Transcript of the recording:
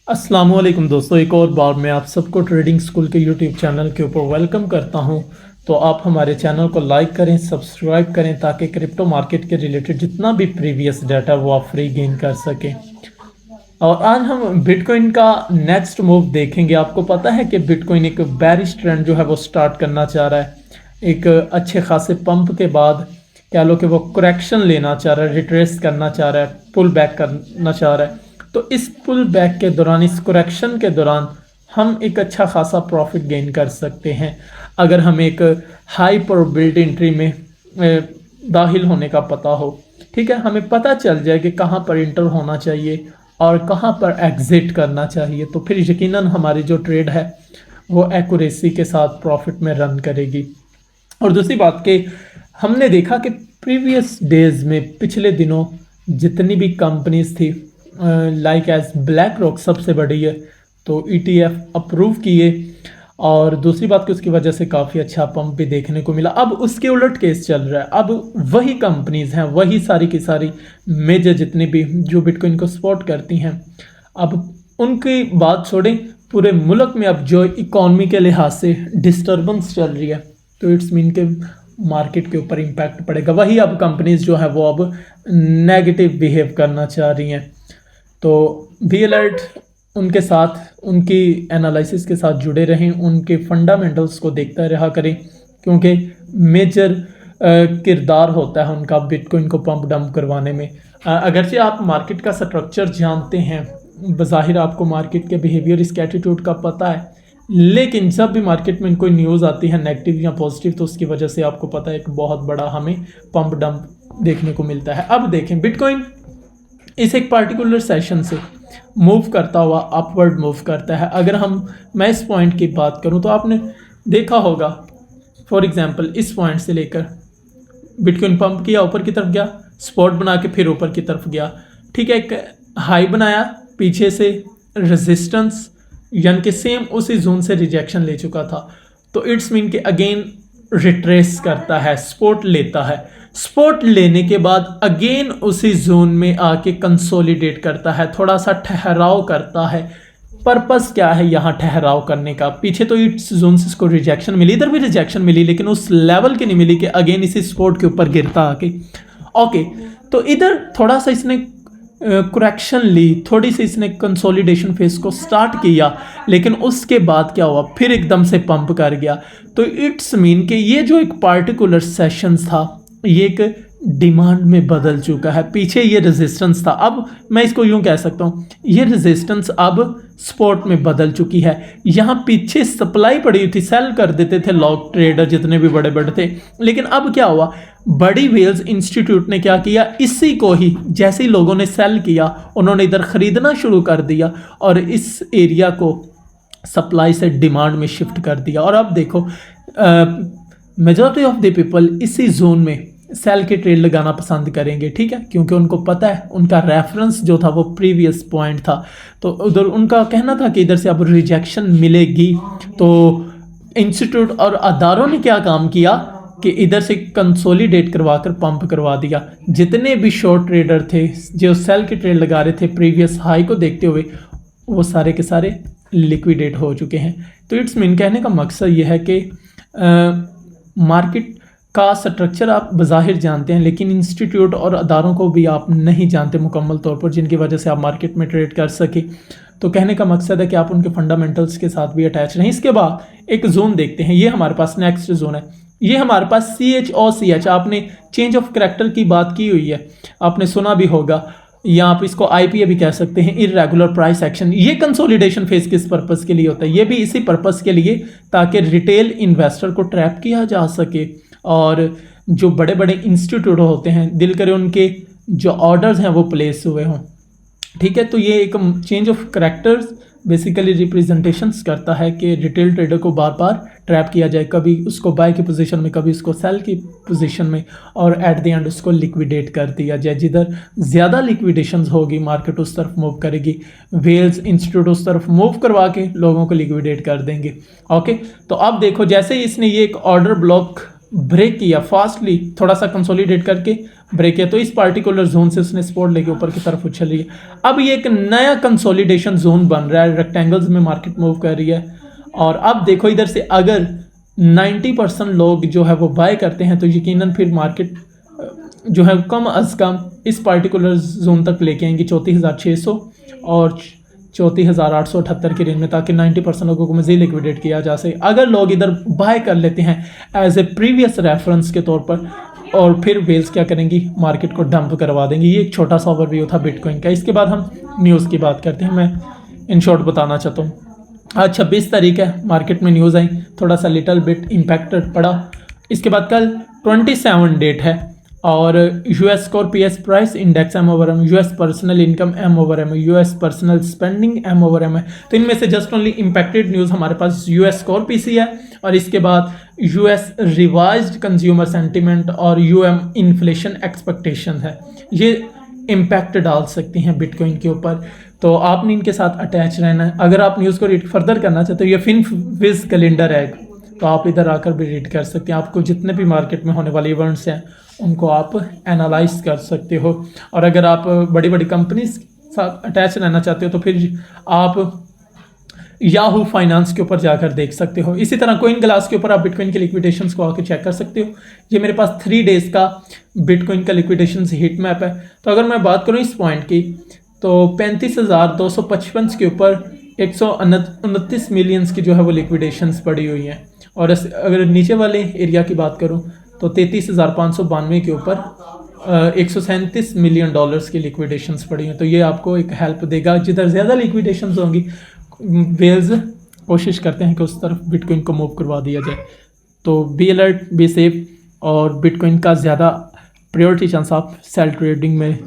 अस्सलाम वालेकुम दोस्तों, एक और बार मैं आप सबको ट्रेडिंग स्कूल के यूट्यूब चैनल के ऊपर वेलकम करता हूं। तो आप हमारे चैनल को लाइक करें, सब्सक्राइब करें ताकि क्रिप्टो मार्केट के रिलेटेड जितना भी प्रीवियस डाटा वो आप फ्री गेन कर सकें। और आज हम बिटकॉइन का नेक्स्ट मूव देखेंगे। आपको पता है कि बिटकॉइन एक बेरिश ट्रेंड जो है वो स्टार्ट करना चाह रहा है। एक अच्छे खासे पंप के बाद कह लो कि वो करेक्शन लेना चाह रहा है, रिट्रेस करना चाह रहा है, पुल बैक करना चाह रहा है। तो इस पुल बैक के दौरान, इस करेक्शन के दौरान हम एक अच्छा खासा प्रॉफिट गेन कर सकते हैं अगर हम एक हाई प्रोबेबिलिटी एंट्री में दाखिल होने का पता हो। ठीक है, हमें पता चल जाए कि कहाँ पर इंटर होना चाहिए और कहाँ पर एग्जिट करना चाहिए, तो फिर यकीनन हमारी जो ट्रेड है वो एक्यूरेसी के साथ प्रॉफिट में रन करेगी। और दूसरी बात कि हमने देखा कि प्रीवियस डेज में, पिछले दिनों जितनी भी कंपनीज थी लाइक एज ब्लैक रॉक सबसे बड़ी है, तो ETF अप्रूव किए। और दूसरी बात कि उसकी वजह से काफ़ी अच्छा पंप भी देखने को मिला। अब उसके उलट केस चल रहा है। अब वही कंपनीज हैं, वही सारी की सारी मेजर जितनी भी जो बिटकॉइन को सपोर्ट करती हैं, अब उनकी बात छोड़ें, पूरे मुल्क में अब जो इकॉनमी के लिहाज से डिस्टर्बेंस चल रही है, तो इट्स मीन के मार्केट के ऊपर इम्पैक्ट पड़ेगा। वही अब कंपनीज जो है वो अब नेगेटिव बिहेव करना चाह रही हैं। तो बी अलर्ट, उनके साथ, उनकी एनालिसिस के साथ जुड़े रहें, उनके फंडामेंटल्स को देखते रहा करें, क्योंकि मेजर किरदार होता है उनका बिटकॉइन को पंप डंप करवाने में। अगरचे आप मार्केट का स्ट्रक्चर जानते हैं, बज़ाहिर आपको मार्केट के बिहेवियर, इसके एटीट्यूड का पता है, लेकिन जब भी मार्केट में कोई न्यूज़ आती है नेगेटिव या पॉजिटिव, तो उसकी वजह से आपको पता है एक बहुत बड़ा हमें पंप डंप देखने को मिलता है। अब देखें, बिटकॉइन इस एक पार्टिकुलर सेशन से मूव करता हुआ अपवर्ड मूव करता है। अगर मैं इस पॉइंट की बात करूं तो आपने देखा होगा, फॉर एग्जांपल इस पॉइंट से लेकर बिटकॉइन पंप किया, ऊपर की तरफ गया, स्पॉट बना के फिर ऊपर की तरफ गया। ठीक है, एक हाई बनाया, पीछे से रेजिस्टेंस यानी कि सेम उसी जोन से रिजेक्शन ले चुका था, तो इट्स मीन कि अगेन रिट्रेस करता है, सपोर्ट लेता है, सपोर्ट लेने के बाद अगेन उसी जोन में आके कंसोलिडेट करता है, थोड़ा सा ठहराव करता है। पर्पस क्या है यहाँ ठहराव करने का? पीछे तो इस जोन से इसको रिजेक्शन मिली, इधर भी रिजेक्शन मिली, लेकिन उस लेवल की नहीं मिली कि अगेन इसी सपोर्ट के ऊपर गिरता आके। ओके, तो इधर थोड़ा सा इसने करेक्शन ली, थोड़ी सी इसने कंसोलिडेशन फेज को स्टार्ट किया, लेकिन उसके बाद क्या हुआ, फिर एकदम से पंप कर गया। तो इट्स मीन कि ये जो एक पार्टिकुलर सेशन था, ये एक डिमांड में बदल चुका है। पीछे ये रेजिस्टेंस था, अब मैं इसको यूं कह सकता हूँ, ये रेजिस्टेंस अब सपोर्ट में बदल चुकी है। यहाँ पीछे सप्लाई पड़ी हुई थी, सेल कर देते थे लॉन्ग ट्रेडर जितने भी बड़े बड़े थे, लेकिन अब क्या हुआ, बड़ी वेल्स इंस्टीट्यूट ने क्या किया, इसी को ही जैसे ही लोगों ने सेल किया, उन्होंने इधर खरीदना शुरू कर दिया और इस एरिया को सप्लाई से डिमांड में शिफ्ट कर दिया। और अब देखो, मेजॉरिटी ऑफ द पीपल इसी जोन में सेल के ट्रेड लगाना पसंद करेंगे। ठीक है, क्योंकि उनको पता है, उनका रेफरेंस जो था वो प्रीवियस पॉइंट था, तो उधर उनका कहना था कि इधर से अब रिजेक्शन मिलेगी। तो इंस्टीट्यूट और अदारों ने क्या काम किया कि इधर से कंसोलिडेट करवा कर पंप करवा दिया। जितने भी शॉर्ट ट्रेडर थे जो सेल के ट्रेड लगा रहे थे प्रीवियस हाई को देखते हुए, वो सारे के सारे लिक्विडेट हो चुके हैं। तो इट्स मीन, कहने का मकसद ये है कि मार्केट का स्ट्रक्चर आप बज़ाहिर जानते हैं, लेकिन इंस्टीट्यूट और अदारों को भी आप नहीं जानते मुकम्मल तौर पर, जिनकी वजह से आप मार्केट में ट्रेड कर सके। तो कहने का मकसद है कि आप उनके फंडामेंटल्स के साथ भी अटैच रहें। इसके बाद एक जोन देखते हैं, ये हमारे पास नेक्स्ट जोन है, ये हमारे पास CH। आपने चेंज ऑफ करैक्टर की बात की हुई है, आपने सुना भी होगा, या आप इसको IPA भी कह सकते हैं, इर्रेगुलर प्राइस एक्शन। ये कंसोलिडेशन फेज किस पर्पस के लिए होता है? ये भी इसी पर्पस के लिए, ताकि रिटेल इन्वेस्टर को ट्रैप किया जा सके और जो बड़े बड़े इंस्टीट्यूट होते हैं, दिल करे उनके जो ऑर्डर्स हैं वो प्लेस हुए हों। ठीक है, तो ये एक change of characters basically representations करता है कि रिटेल ट्रेडर को बार बार ट्रैप किया जाए, कभी उसको बाय की पोजीशन में, कभी उसको सेल की पोजीशन में, और एट द एंड उसको लिक्विडेट कर दिया जाए। जिधर ज़्यादा लिक्विडेशंस होगी, मार्केट उस तरफ मूव करेगी, वेल्स इंस्टीट्यूट उस तरफ मूव करवा के लोगों को लिक्विडेट कर देंगे। ओके, तो अब देखो, जैसे ही इसने ये एक ऑर्डर ब्लॉक ब्रेक किया फास्टली, थोड़ा सा कंसोलिडेट करके ब्रेक किया, तो इस पार्टिकुलर जोन से उसने सपोर्ट लेके ऊपर की तरफ उछल रही है। अब ये एक नया कंसोलिडेशन जोन बन रहा है, रेक्टेंगल्स में मार्केट मूव कर रही है। और अब देखो इधर से अगर 90% लोग जो है वो बाय करते हैं तो यकीनन फिर मार्केट जो है कम अज़ कम इस पार्टिकुलर जोन तक लेके आएंगे 34,600 और 34,878 की रेंज में, ताकि 90% लोगों को मज़ीद लिक्विडेट किया जा सके। अगर लोग इधर बाय कर लेते हैं एज ए प्रीवियस रेफरेंस के तौर पर, और फिर वेल्स क्या करेंगी, मार्केट को डंप करवा देंगी। ये एक छोटा सा ओवरव्यू था बिटकॉइन का। इसके बाद हम न्यूज़ की बात करते हैं। मैं इन शॉर्ट बताना चाहता हूँ, आज 26 तारीख है, मार्केट में न्यूज़ आई, थोड़ा सा लिटल बिट इम्पैक्टेड पड़ा। इसके बाद कल 27 डेट है और US core PCE price index M over M, US personal income M over M, US personal spending M over M है। तो इनमें से जस्ट ओनली इम्पैक्टेड न्यूज़ हमारे पास यूएस कोर पीसी है, और इसके बाद यूएस रिवाइज्ड कंज्यूमर सेंटिमेंट और यूएम इन्फ्लेशन एक्सपेक्टेशन है। ये इम्पैक्ट डाल सकती हैं बिटकॉइन के ऊपर, तो आपने इनके साथ अटैच रहना है। अगर आप न्यूज़ को रीड फर्दर करना चाहते हो, ये फिनविज कैलेंडर है, तो आप इधर आकर भी रीड कर सकते हैं। आपको जितने भी मार्केट में होने वाले इवेंट्स हैं उनको आप एनालाइज कर सकते हो। और अगर आप बड़ी बड़ी कंपनीज के साथ अटैच रहना चाहते हो तो फिर आप याहू फाइनेंस के ऊपर जाकर देख सकते हो। इसी तरह कोइन ग्लास के ऊपर आप बिटकॉइन के लिक्विडेशंस को आकर चेक कर सकते हो। ये मेरे पास 3 डेज का बिटकॉइन का लिक्विडेशंस हीट मैप है। तो अगर मैं बात करूँ इस पॉइंट की, तो 35,255 के ऊपर 129 मिलियंस की जो है वो लिक्विडेशंस पड़ी हुई हैं। और अगर नीचे वाले एरिया की बात करूं तो 33,592 के ऊपर 137 मिलियन डॉलर्स की लिक्विडेशंस पड़ी हैं। तो ये आपको एक हेल्प देगा। जिधर ज़्यादा लिक्विडेशंस होंगी, वेल्स कोशिश करते हैं कि उस तरफ बिटकॉइन को मूव करवा दिया जाए। तो बी अलर्ट, बी सेफ, और बिटकॉइन का ज़्यादा प्रायोरिटी चांस आप सेल ट्रेडिंग में